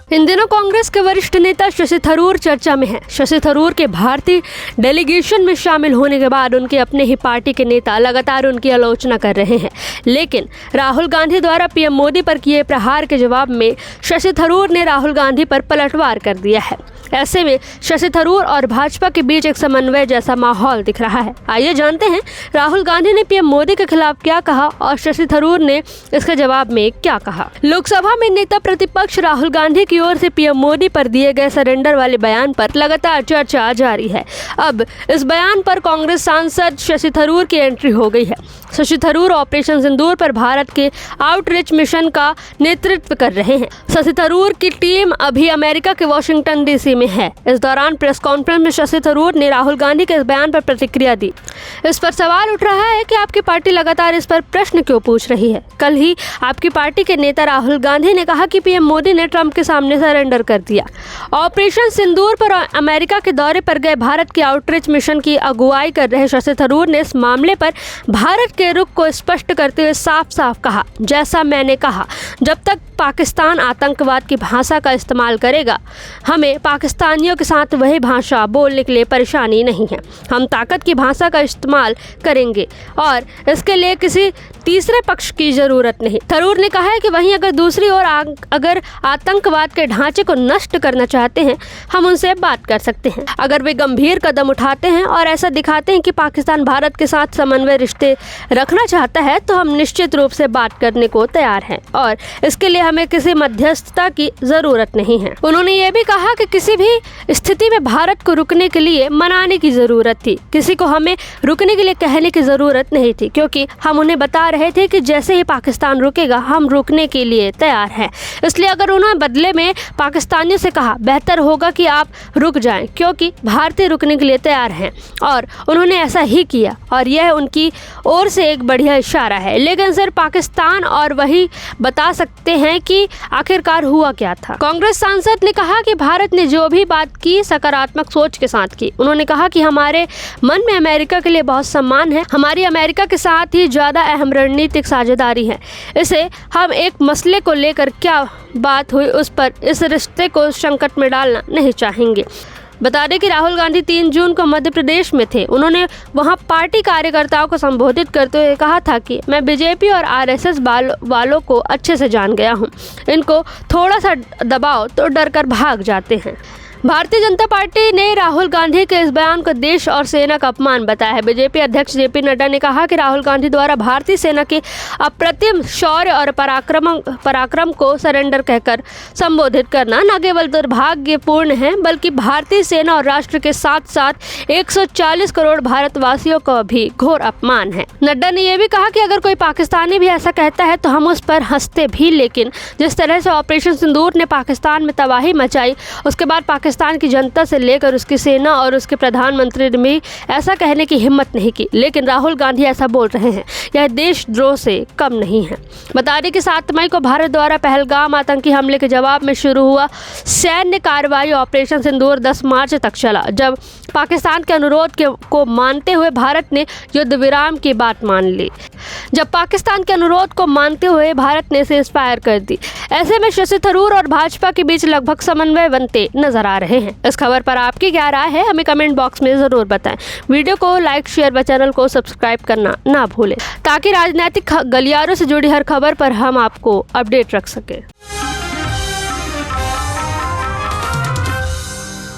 इन दिनों कांग्रेस के वरिष्ठ नेता शशि थरूर चर्चा में हैं। शशि थरूर के भारतीय डेलीगेशन में शामिल होने के बाद उनके अपने ही पार्टी के नेता लगातार उनकी आलोचना कर रहे हैं। लेकिन राहुल गांधी द्वारा पीएम मोदी पर किए प्रहार के जवाब में शशि थरूर ने राहुल गांधी पर पलटवार कर दिया है। ऐसे में शशि थरूर और भाजपा के बीच एक समन्वय जैसा माहौल दिख रहा है। आइए जानते हैं राहुल गांधी ने पीएम मोदी के खिलाफ क्या कहा और शशि थरूर ने इसके जवाब में क्या कहा। लोकसभा में नेता प्रतिपक्ष राहुल गांधी की ओर से पीएम मोदी पर दिए गए सरेंडर वाले बयान पर लगातार चर्चा जारी है। अब इस बयान पर कांग्रेस सांसद शशि थरूर की एंट्री हो गई है। शशि थरूर ऑपरेशन सिंदूर पर भारत के आउटरीच मिशन का नेतृत्व कर रहे हैं। शशि थरूर की टीम अभी अमेरिका के वाशिंगटन डीसी में है। इस दौरान प्रेस कॉन्फ्रेंस में शशि थरूर ने राहुल गांधी के इस बयान पर प्रतिक्रिया दी। इस पर सवाल उठ रहा है कि आपकी पार्टी लगातार इस पर प्रश्न क्यों पूछ रही है। कल ही आपकी पार्टी के नेता राहुल गांधी ने कहा कि पीएम मोदी ने ट्रंप के सामने सरेंडर कर दिया। ऑपरेशन सिंदूर पर अमेरिका के दौरे पर गए भारत के आउटरीच मिशन की अगुवाई कर रहे शशि थरूर ने इस मामले पर भारत के रुख को स्पष्ट करते हुए साफ साफ कहा, जैसा मैंने कहा, जब तक पाकिस्तान आतंकवाद की भाषा का इस्तेमाल करेगा, हमें पाकिस्तानियों के साथ वही भाषा बोलने के लिए परेशानी नहीं है। हम ताकत की भाषा का इस्तेमाल करेंगे और इसके लिए किसी तीसरे पक्ष की जरूरत नहीं। थरूर ने कहा है कि वहीं अगर दूसरी ओर अगर आतंकवाद के ढांचे को नष्ट करना चाहते हैं, हम उनसे बात कर सकते हैं। अगर वे गंभीर कदम उठाते हैं और ऐसा दिखाते हैं कि पाकिस्तान भारत के साथ समन्वय रिश्ते रखना चाहता है, तो हम निश्चित रूप से बात करने को तैयार हैं और इसके लिए हमें किसी मध्यस्थता की जरूरत नहीं है। उन्होंने ये भी कहा कि किसी भी स्थिति में भारत को रुकने के लिए मनाने की जरूरत थी, किसी को हमें रुकने के लिए कहने की जरूरत नहीं थी, क्योंकि हम उन्हें बता रहे थे कि जैसे ही पाकिस्तान रुकेगा हम रुकने के लिए तैयार हैं। इसलिए अगर उन्होंने बदले में पाकिस्तानियों से कहा बेहतर होगा कि आप रुक जाएं, क्योंकि भारतीय रुकने के लिए तैयार हैं, और उन्होंने ऐसा ही किया और यह उनकी ओर से एक बढ़िया इशारा है। लेकिन सिर्फ पाकिस्तान और वही बता सकते हैं कि आखिरकार हुआ क्या था। कांग्रेस सांसद ने कहा कि भारत ने जो भी बात की सकारात्मक सोच के साथ की। उन्होंने कहा कि हमारे मन में अमेरिका के लिए बहुत सम्मान है, हमारी अमेरिका के साथ ही ज़्यादा अहम रणनीतिक साझेदारी है। इसे हम एक मसले को लेकर क्या बात हुई उस पर इस रिश्ते को संकट में डालना नहीं चाहेंगे। बता दें कि राहुल गांधी 3 जून को मध्य प्रदेश में थे। उन्होंने वहां पार्टी कार्यकर्ताओं को संबोधित करते हुए कहा था कि मैं बीजेपी और आरएसएस वालों को अच्छे से जान गया हूं। इनको थोड़ा सा दबाओ तो डर कर भाग जाते हैं। भारतीय जनता पार्टी ने राहुल गांधी के इस बयान को देश और सेना का अपमान बताया है। बीजेपी अध्यक्ष जेपी नड्डा ने कहा कि राहुल गांधी द्वारा भारतीय सेना के अप्रतिम शौर्य और पराक्रम को सरेंडर कहकर संबोधित करना न केवल दुर्भाग्यपूर्ण है, बल्कि भारतीय सेना और राष्ट्र के साथ साथ 140 करोड़ भारतवासियों का भी घोर अपमान है। नड्डा ने यह भी कहा कि अगर कोई पाकिस्तानी भी ऐसा कहता है तो हम उस पर हंसते भी, लेकिन जिस तरह से ऑपरेशन सिंदूर ने पाकिस्तान में तबाही मचाई, उसके बाद पाकिस्तान की जनता से लेकर उसकी सेना और उसके प्रधानमंत्री ने भी ऐसा कहने की हिम्मत नहीं की। लेकिन राहुल गांधी ऐसा बोल रहे हैं, यह देशद्रोह से कम नहीं है। बता दें कि 7 मई को भारत द्वारा पहलगाम आतंकी हमले के जवाब में शुरू हुआ सैन्य कार्रवाई ऑपरेशन सिंदूर 10 मार्च तक चला। जब पाकिस्तान के अनुरोध को मानते हुए भारत ने युद्ध विराम की बात मान ली, जब पाकिस्तान के अनुरोध को मानते हुए भारत ने सीज़ फायर कर दी। ऐसे में शशि थरूर और भाजपा के बीच लगभग समन्वय बनते नजर आ रहे हैं। इस खबर पर आपकी क्या राय है, हमें कमेंट बॉक्स में जरूर बताएं। वीडियो को लाइक, शेयर व चैनल को सब्सक्राइब करना ना भूलें, ताकि राजनीतिक गलियारों से जुड़ी हर खबर पर हम आपको अपडेट रख सकें।